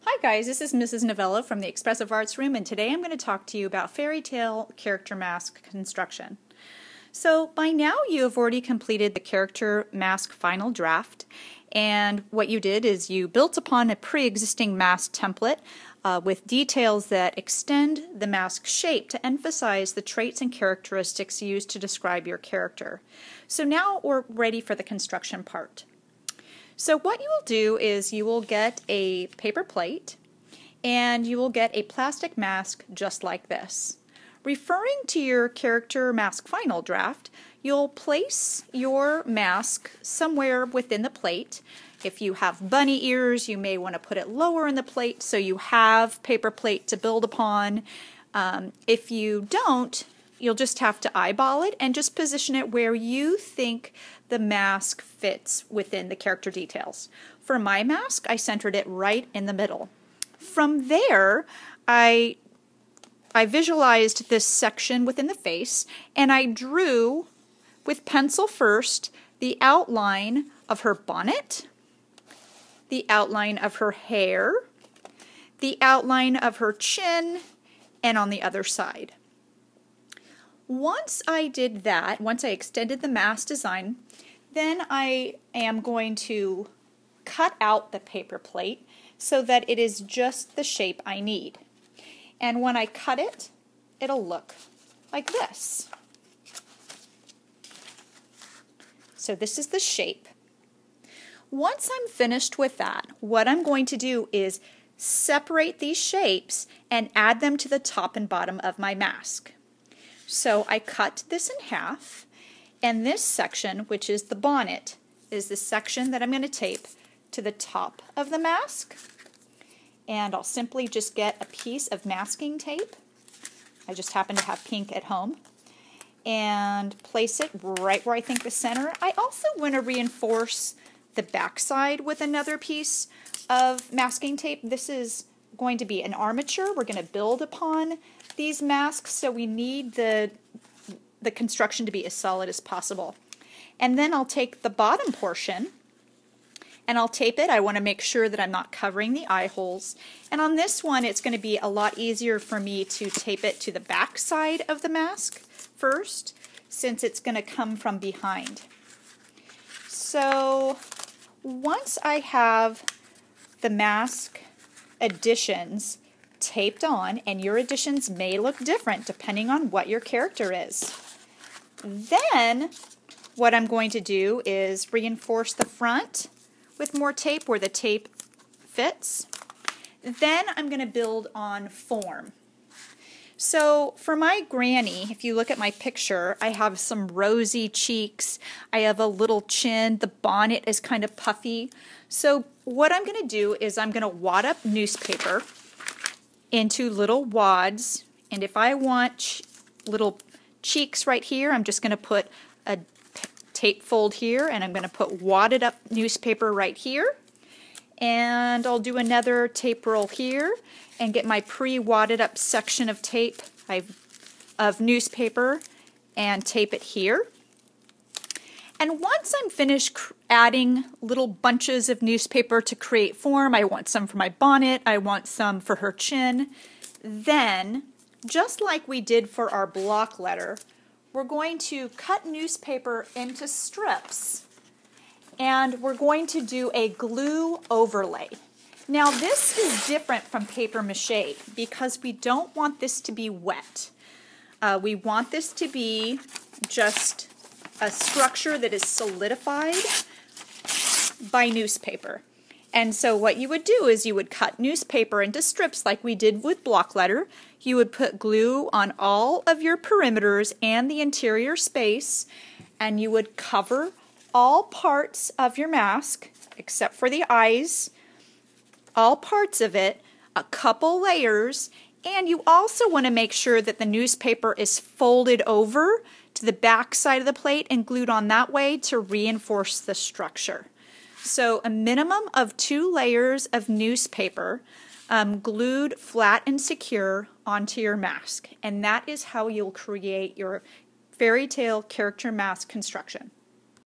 Hi guys, this is Mrs. Novella from the Expressive Arts Room, and today I'm going to talk to you about fairy tale character mask construction. So by now you have already completed the character mask final draft, and what you did is you built upon a pre-existing mask template with details that extend the mask shape to emphasize the traits and characteristics used to describe your character. So now we're ready for the construction part. So what you will do is you will get a paper plate and you will get a plastic mask just like this. Referring to your character mask final draft, you'll place your mask somewhere within the plate. If you have bunny ears, you may want to put it lower in the plate so you have paper plate to build upon. If you don't, you'll just have to eyeball it and just position it where you think the mask fits within the character details. For my mask, I centered it right in the middle. From there, I visualized this section within the face, and I drew with pencil first the outline of her bonnet, the outline of her hair, the outline of her chin, and on the other side. Once I did that, once I extended the mask design, then I am going to cut out the paper plate so that it is just the shape I need. And when I cut it, it'll look like this. So this is the shape. Once I'm finished with that, what I'm going to do is separate these shapes and add them to the top and bottom of my mask. So I cut this in half, and this section, which is the bonnet, is the section that I'm going to tape to the top of the mask. And I'll simply just get a piece of masking tape. I just happen to have pink at home. And place it right where I think the center. I also want to reinforce the backside with another piece of masking tape. This is going to be an armature. We're going to build upon these masks, so we need the construction to be as solid as possible. And then I'll take the bottom portion and I'll tape it. I want to make sure that I'm not covering the eye holes. And on this one, it's going to be a lot easier for me to tape it to the back side of the mask first, since it's going to come from behind. So once I have the mask additions taped on, and your additions may look different depending on what your character is, then what I'm going to do is reinforce the front with more tape where the tape fits. Then I'm going to build on form. So for my granny, if you look at my picture, I have some rosy cheeks, I have a little chin, the bonnet is kind of puffy. So what I'm going to do is I'm going to wad up newspaper into little wads, and if I want little cheeks right here, I'm just going to put a tape fold here, and I'm going to put wadded up newspaper right here, and I'll do another tape roll here and get my pre-wadded up section of tape of newspaper and tape it here. And once I'm finished adding little bunches of newspaper to create form, I want some for my bonnet, I want some for her chin, then, just like we did for our block letter, we're going to cut newspaper into strips, and we're going to do a glue overlay. Now this is different from paper mache because we don't want this to be wet. We want this to be just a structure that is solidified by newspaper. And so what you would do is you would cut newspaper into strips like we did with block letter. You would put glue on all of your perimeters and the interior space, and you would cover all parts of your mask, except for the eyes, all parts of it, a couple layers, and you also want to make sure that the newspaper is folded over to the back side of the plate and glued on that way to reinforce the structure. So a minimum of 2 layers of newspaper glued flat and secure onto your mask, and that is how you'll create your fairy tale character mask construction.